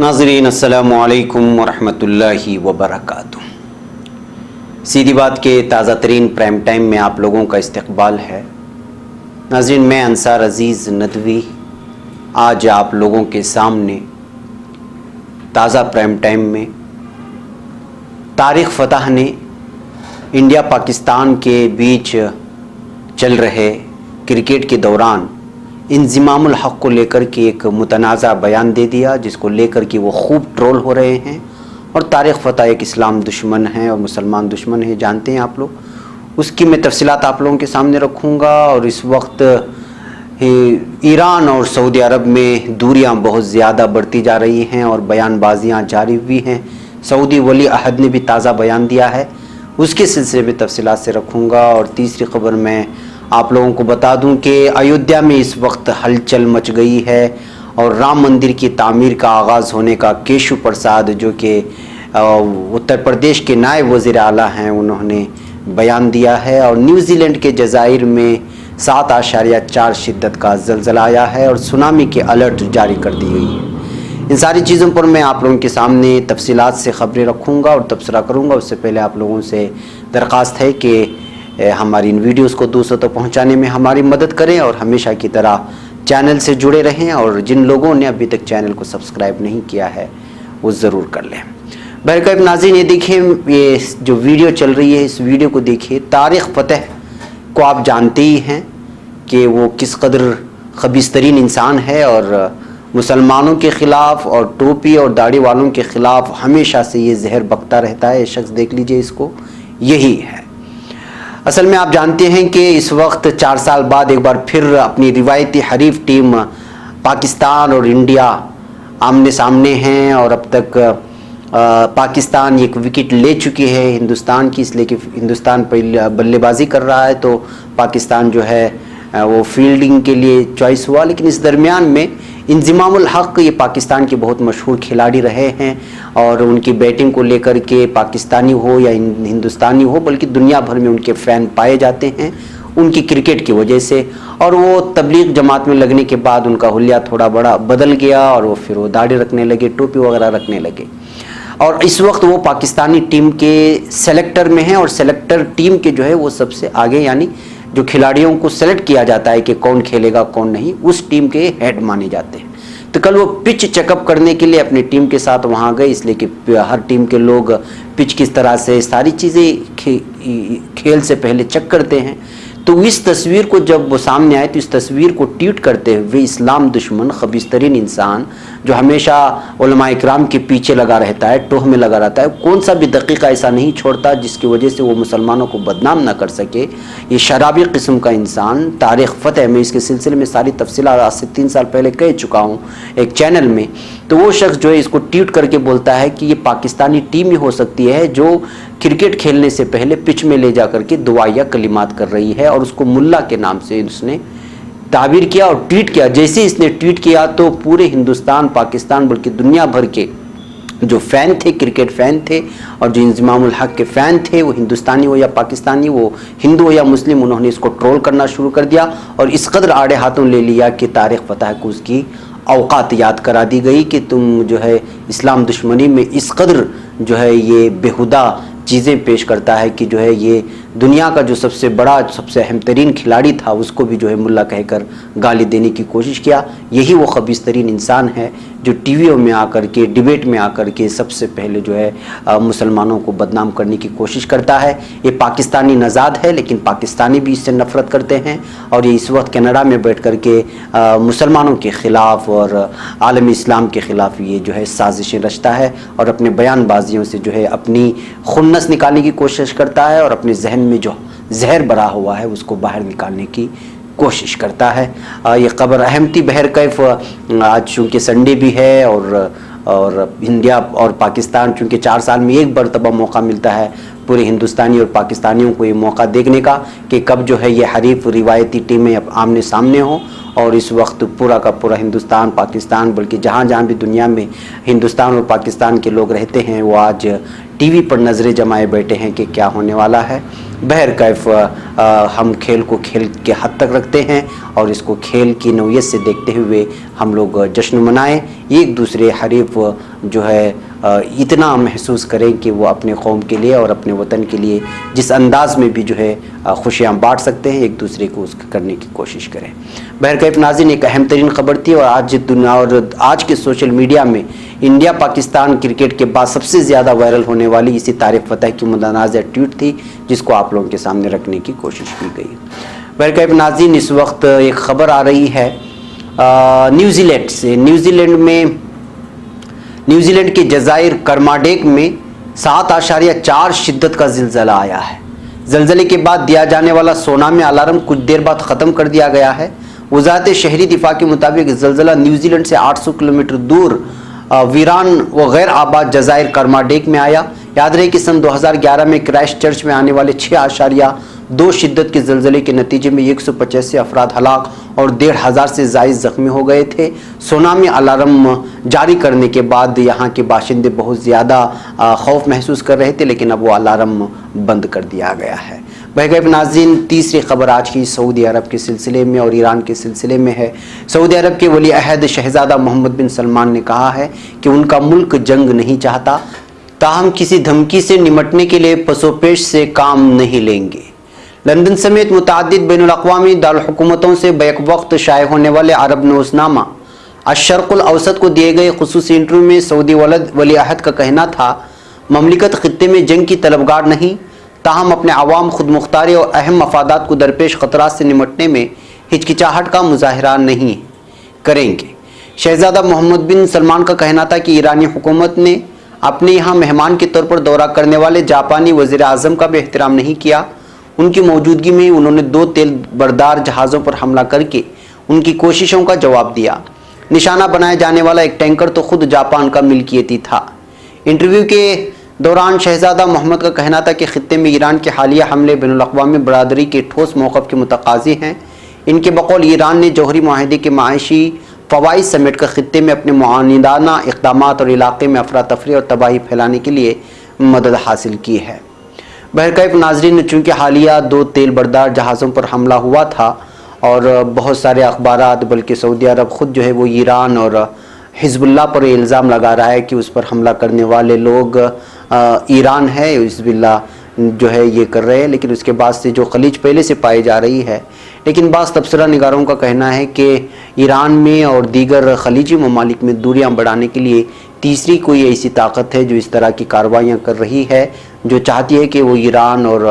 नाज़रीन अस्सलामु अलैकुम वरहमतुल्लाहि वबरकातुह। सीधी बात के ताज़ा तरीन प्राइम टाइम में आप लोगों का इस्तकबाल है। नाज़रीन, मैं अंसार अज़ीज़ नदवी आज आप लोगों के सामने ताज़ा प्राइम टाइम में तारिक फ़तह ने इंडिया पाकिस्तान के बीच चल रहे क्रिकेट के दौरान इंज़िमामुल हक़ को लेकर के एक मुतनाज़ा बयान दे दिया, जिसको लेकर के वो खूब ट्रोल हो रहे हैं। और तारिक फ़तह एक इस्लाम दुश्मन है और मुसलमान दुश्मन है, जानते हैं आप लोग। उसकी मैं तफसीलात आप लोगों के सामने रखूँगा। और इस वक्त ईरान और सऊदी अरब में दूरियां बहुत ज़्यादा बढ़ती जा रही हैं और बयानबाजियां जारी हुई हैं। सऊदी वली अहद ने भी ताज़ा बयान दिया है, उसके सिलसिले में तफसीलात से रखूँगा। और तीसरी खबर मैं आप लोगों को बता दूं कि अयोध्या में इस वक्त हलचल मच गई है और राम मंदिर की तामीर का आगाज़ होने का केशव प्रसाद, जो कि उत्तर प्रदेश के नायब वज़ीर आला हैं, उन्होंने बयान दिया है। और न्यूजीलैंड के जज़ाइर में 7.4 शिद्दत का ज़लज़ला आया है और सुनामी के अलर्ट जारी कर दी गई है। इन सारी चीज़ों पर मैं आप लोगों के सामने तफसीलात से ख़बरें रखूँगा और तबसरा करूँगा। उससे पहले आप लोगों से दरख्वास्त है कि हमारी इन वीडियोस को दूसरों तक पहुंचाने में हमारी मदद करें और हमेशा की तरह चैनल से जुड़े रहें। और जिन लोगों ने अभी तक चैनल को सब्सक्राइब नहीं किया है वो ज़रूर कर लें। बहरकैफ नाज़रीन, ये देखिए, ये जो वीडियो चल रही है, इस वीडियो को देखिए। तारिक फ़तह को आप जानते ही हैं कि वो किस कदर खबीस तरीन इंसान है और मुसलमानों के ख़िलाफ़ और टोपी और दाढ़ी वालों के ख़िलाफ़ हमेशा से ये जहर बकता रहता है। ये शख्स देख लीजिए इसको, यही है। असल में आप जानते हैं कि इस वक्त 4 साल बाद एक बार फिर अपनी रिवायती हरीफ टीम पाकिस्तान और इंडिया आमने सामने हैं। और अब तक पाकिस्तान एक विकेट ले चुकी है हिंदुस्तान की, इसलिए कि हिंदुस्तान बल्लेबाजी कर रहा है तो पाकिस्तान जो है वो फील्डिंग के लिए चॉइस हुआ। लेकिन इस दरमियान में इंज़िमामुल हक़ ये पाकिस्तान के बहुत मशहूर खिलाड़ी रहे हैं और उनकी बैटिंग को लेकर के पाकिस्तानी हो या हिंदुस्तानी हो, बल्कि दुनिया भर में उनके फ़ैन पाए जाते हैं उनकी क्रिकेट की वजह से। और वो तबलीग जमात में लगने के बाद उनका हुलिया थोड़ा बड़ा बदल गया और वो फिर वो दाढ़ी रखने लगे, टोपी वगैरह रखने लगे। और इस वक्त वो पाकिस्तानी टीम के सेलेक्टर में हैं और सेलेक्टर टीम के जो है वो सबसे आगे, यानी जो खिलाड़ियों को सेलेक्ट किया जाता है कि कौन खेलेगा कौन नहीं, उस टीम के हेड माने जाते हैं। तो कल वो पिच चेकअप करने के लिए अपनी टीम के साथ वहाँ गए, इसलिए कि हर टीम के लोग पिच किस तरह से सारी चीज़ें खेल से पहले चेक करते हैं। तो इस तस्वीर को जब वो सामने आए तो इस तस्वीर को ट्वीट करते हुए इस्लाम दुश्मन खबीस तरीन इंसान, जो हमेशा उलमा इकराम के पीछे लगा रहता है, टोह में लगा रहता है, कौन सा भी दकीका ऐसा नहीं छोड़ता जिसकी वजह से वो मुसलमानों को बदनाम ना कर सके, ये शराबी किस्म का इंसान तारिक फ़तह। मैं इसके सिलसिले में सारी तफसीलात आज से 3 साल पहले कह चुका हूँ एक चैनल में। तो वो शख्स जो है इसको ट्वीट करके बोलता है कि ये पाकिस्तानी टीम ही हो सकती है जो क्रिकेट खेलने से पहले पिच में ले जाकर के दुआ या कलिमात कर रही है। और उसको मुल्ला के नाम से उसने ताबीर किया और ट्वीट किया। जैसे इसने ट्वीट किया तो पूरे हिंदुस्तान, पाकिस्तान, बल्कि दुनिया भर के जो फ़ैन थे, क्रिकेट फ़ैन थे और जो इंज़िमामुल हक़ के फ़ैन थे, वो हिंदुस्तानी हो या पाकिस्तानी, वो हिंदू हो या मुस्लिम, उन्होंने इसको ट्रोल करना शुरू कर दिया और इस कदर आड़े हाथों ले लिया कि तारिक फ़तह को उसकी औकात याद करा दी गई कि तुम जो है इस्लाम दुश्मनी में इस कदर जो है ये बेहुदा चीज़ें पेश करता है कि जो है ये दुनिया का जो सबसे बड़ा, सबसे अहम तरीन खिलाड़ी था उसको भी जो है मुल्ला कहकर गाली देने की कोशिश किया। यही वो खबीस तरीन इंसान है जो टीवीओं में आकर के, डिबेट में आकर के सबसे पहले जो है मुसलमानों को बदनाम करने की कोशिश करता है। ये पाकिस्तानी नज़ाद है, लेकिन पाकिस्तानी भी इससे नफ़रत करते हैं और ये इस वक्त कनाडा में बैठ कर के मुसलमानों के ख़िलाफ़ और आलम इस्लाम के ख़िलाफ़ ये जो है साजिशें रचता है और अपने बयानबाजियों से जो है अपनी खुन्नस निकालने की कोशिश करता है और अपने जहन में जो जहर भरा हुआ है उसको बाहर निकालने की कोशिश करता है। ये खबर अहम थी। बहरकैफ आज चूँकि संडे भी है और इंडिया और पाकिस्तान चूँकि 4 साल में एक मरतबा मौका मिलता है पूरे हिंदुस्तानी और पाकिस्तानियों को ये मौका देखने का कि कब जो है ये हरीफ रिवायती टीमें अब आमने सामने हों। और इस वक्त पूरा का पूरा हिंदुस्तान, पाकिस्तान, बल्कि जहाँ जहाँ भी दुनिया में हिंदुस्तान और पाकिस्तान के लोग रहते हैं वो आज टीवी पर नज़रें जमाए बैठे हैं कि क्या होने वाला है। बहरकैफ हम खेल को खेल के हद तक रखते हैं और इसको खेल की नौयत से देखते हुए हम लोग जश्न मनाएं, एक दूसरे हरीफ जो है इतना महसूस करें कि वो अपने कौम के लिए और अपने वतन के लिए जिस अंदाज में भी जो है खुशियाँ बांट सकते हैं, एक दूसरे को उसको करने की कोशिश करें। बहरकैफ नाज़रीन, एक अहम तरीन ख़बर थी और आज दुनिया और आज के सोशल मीडिया में इंडिया पाकिस्तान क्रिकेट के बाद सबसे ज़्यादा वायरल होने वाली इसी तारिक फतेह की मुतनाज़ा ट्वीट थी, जिसको आप लोगों के सामने रखने की कोशिश की गई। बहरकैफ नाज़रीन, इस वक्त एक ख़बर आ रही है न्यूजीलैंड से। न्यूजीलैंड के जज़ाइर करमाडेक में 7.4 शिद्दत का ज़िलज़ला आया है। ज़लज़ले के बाद दिया जाने वाला सुनामी अलार्म कुछ देर बाद ख़त्म कर दिया गया है। वज़ारत शहरी दिफा के मुताबिक ज़लज़ला न्यूजीलैंड से 800 किलोमीटर दूर वीरान व गैर आबाद जज़ाइर करमाडेक में आया। याद रहे कि सन 2011 में क्राइस्ट चर्च में आने वाले 6.2 शिद्दत के ज़लज़ले के नतीजे में 185 अफराद हलाक और 1,500 से ज़ायद ज़ख्मी हो गए थे। सुनामी अलार्म जारी करने के बाद यहाँ के बाशिंदे बहुत ज़्यादा खौफ महसूस कर रहे थे, लेकिन अब वो अलार्म बंद कर दिया गया है। बहरकैफ नाज़रीन, तीसरी खबर आज की सऊदी अरब के सिलसिले में और ईरान के सिलसिले में है। सऊदी अरब के वली अहद शहज़ादा मोहम्मद बिन सलमान ने कहा है कि उनका मुल्क जंग नहीं चाहता, ताहम किसी धमकी से निमटने के लिए पसोपेश से काम नहीं लेंगे। लंदन समेत मुतअद्दिद बैनुल-अक़वामी दारुल-हुकूमतों से बैक वक्त शाये होने वाले अरब न्यूज़नामा अश-शर्क़ुल औसत को दिए गए खुसूसी इंटरव्यू में सऊदी वली अहद का कहना था, ममलिकत खित्ते में जंग की तलबगार नहीं, ताहम अपने अवाम खुद मुख्तारी और अहम मफादात को दरपेश ख़तरात से निमटने में हिचकिचाहट का मुजाहरा नहीं करेंगे। शहज़ादा मोहम्मद बिन सलमान का कहना था कि ईरानी हुकूमत ने अपने यहाँ मेहमान के तौर पर दौरा करने वाले जापानी वज़ीर आज़म का भी एहतराम नहीं किया। उनकी मौजूदगी में उन्होंने 2 तेल बरदार जहाज़ों पर हमला करके उनकी कोशिशों का जवाब दिया। निशाना बनाए जाने वाला एक टैंकर तो खुद जापान का मिल्कियती था। इंटरव्यू के दौरान शहज़ादा मोहम्मद का कहना था कि खित्ते में ईरान के हालिया हमले बैनुल-अक़वामी बरादरी के ठोस मौक़िफ़ के मुतक़ाज़ी हैं। इनके बक़ौल ईरान ने जौहरी माहिदे के माशी फ़वाइद समेट कर खित्ते में अपने मुआनिदाना इक़दामात और इलाक़े में अफरा तफरी और तबाही फैलाने के लिए मदद हासिल की है। बहरकैफ नाज़रीन, चूँकि हालिया 2 तेल बरदार जहाज़ों पर हमला हुआ था और बहुत सारे अखबारात बल्कि सऊदी अरब ख़ुद जो है वो ईरान और हिज़्बुल्लाह पर इल्ज़ाम लगा रहा है कि उस पर हमला करने वाले लोग ईरान है, हिज़्बुल्लाह जो है ये कर रहे हैं, लेकिन उसके बाद से जो खलीज पहले से पाई जा रही है। लेकिन बाज़ तबसरा निगारों का कहना है कि ईरान में और दीगर खलीजी ममालिक में दूरियां बढ़ाने के लिए तीसरी कोई ऐसी ताकत है जो इस तरह की कार्रवाइयाँ कर रही है, जो चाहती है कि वो ईरान और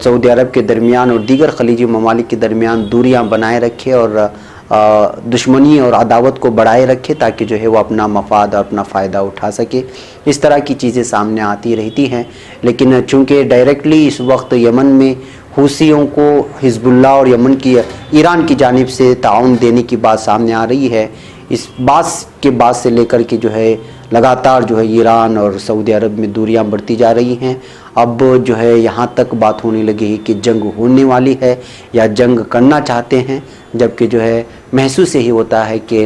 सऊदी अरब के दरमियान और दीगर खलीजी ममालिक के दरमियान दूरियां बनाए रखे और दुश्मनी और अदावत को बढ़ाए रखे, ताकि जो है वो अपना मफाद और अपना फ़ायदा उठा सके। इस तरह की चीज़ें सामने आती रहती हैं, लेकिन चूँकि डायरेक्टली इस वक्त यमन में हूसियों को हिज़्बुल्लाह और यमन की ईरान की जानिब से ताउन देने की बात सामने आ रही है, इस बात के बाद से लेकर के जो है लगातार जो है ईरान और सऊदी अरब में दूरियां बढ़ती जा रही हैं। अब जो है यहाँ तक बात होने लगी है कि जंग होने वाली है या जंग करना चाहते हैं, जबकि जो है महसूस यही होता है कि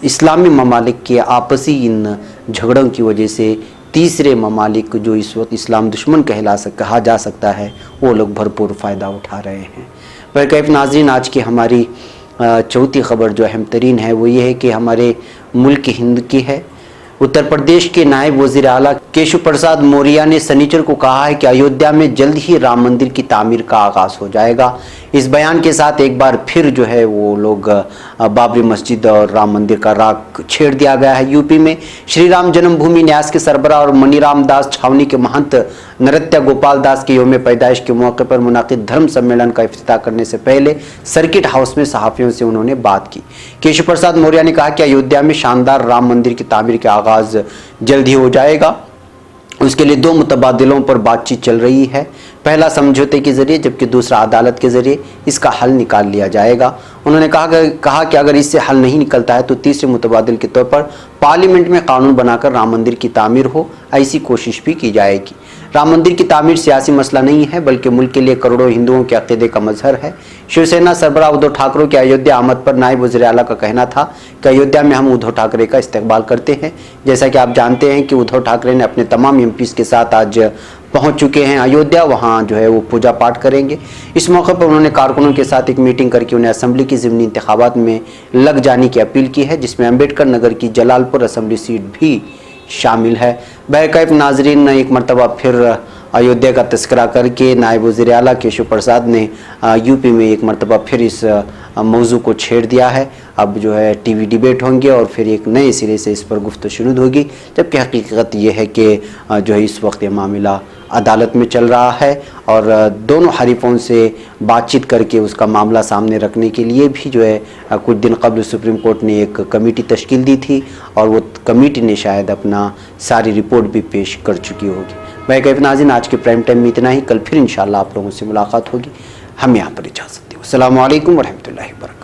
इस्लामी ममालिक के आपसी इन झगड़ों की वजह से तीसरे ममालिक जो इस वक्त इस्लाम दुश्मन कहा जा सकता है, वो लोग भरपूर फ़ायदा उठा रहे हैं। बहरकैफ नाज़रीन, आज की हमारी चौथी ख़बर जो अहम तरीन है वो ये है कि हमारे मुल्क हिंद की है। उत्तर प्रदेश के नायब वज़ीर आला केशव प्रसाद मौर्य ने सनीचर को कहा है कि अयोध्या में जल्द ही राम मंदिर की तामीर का आगाज़ हो जाएगा। इस बयान के साथ एक बार फिर जो है वो लोग बाबरी मस्जिद और राम मंदिर का राग छेड़ दिया गया है। यूपी में श्री राम जन्मभूमि न्यास के सरबराह और मनीराम दास छावनी के महंत नृत्य गोपाल दास के यौम पैदाइश के मौके पर मुनाकिद धर्म सम्मेलन का इफ्तिताह करने से पहले सर्किट हाउस में सहाफ़ियों से उन्होंने बात की। केशव प्रसाद मौर्य ने कहा कि अयोध्या में शानदार राम मंदिर की तामीर का आगाज़ जल्द ही हो जाएगा। उसके लिए 2 मुतबादिलों पर बातचीत चल रही है, पहला समझौते के ज़रिए जबकि दूसरा अदालत के ज़रिए इसका हल निकाल लिया जाएगा। उन्होंने कहा कि अगर इससे हल नहीं निकलता है तो तीसरे मुतबादिल के तौर पर पार्लियामेंट में कानून बनाकर राम मंदिर की तामीर हो, ऐसी कोशिश भी की जाएगी। राम मंदिर की तामीर सियासी मसला नहीं है बल्कि मुल्क के लिए करोड़ों हिंदुओं के अकीदे का मजहर है। शिवसेना सरबराह उद्धव ठाकरे के अयोध्या आमद पर नायब वज़ीर आला का कहना था कि अयोध्या में हम उद्धव ठाकरे का इस्तकबाल करते हैं। जैसा कि आप जानते हैं कि उद्धव ठाकरे ने अपने तमाम एमपीज के साथ आज पहुंच चुके हैं अयोध्या, वहां जो है वो पूजा पाठ करेंगे। इस मौके पर उन्होंने कारकुनों के साथ एक मीटिंग करके उन्हें असेंबली की ज़िमनी इंतखाबात में लग जाने की अपील की है, जिसमें अम्बेडकर नगर की जलालपुर असेंबली सीट भी शामिल है। बहरकैफ नाजरीन, एक मरतबा फिर अयोध्या का तस्करा करके नायब वज़ीर आला केशव प्रसाद ने यूपी में एक मरतबा फिर इस मौजू को छेड़ दिया है। अब जो है टीवी डिबेट होंगे और फिर एक नए सिरे से इस पर गुफ्तगू शुरू होगी, जबकि हकीकत ये है कि जो है इस वक्त ये मामला अदालत में चल रहा है और दोनों हरीफों से बातचीत करके उसका मामला सामने रखने के लिए भी जो है कुछ दिन कबल सुप्रीम कोर्ट ने एक कमेटी तश्कील दी थी और वो कमेटी ने शायद अपना सारी रिपोर्ट भी पेश कर चुकी होगी। मैं कैफ नाज़रीन, आज के प्राइम टाइम में इतना ही। कल फिर इंशाअल्लाह आप लोगों से मुलाकात होगी। हम यहाँ पर इजाज़त दें। अस्सलामु अलैकुम वरहमतुल्लाहि वबरकातुहू।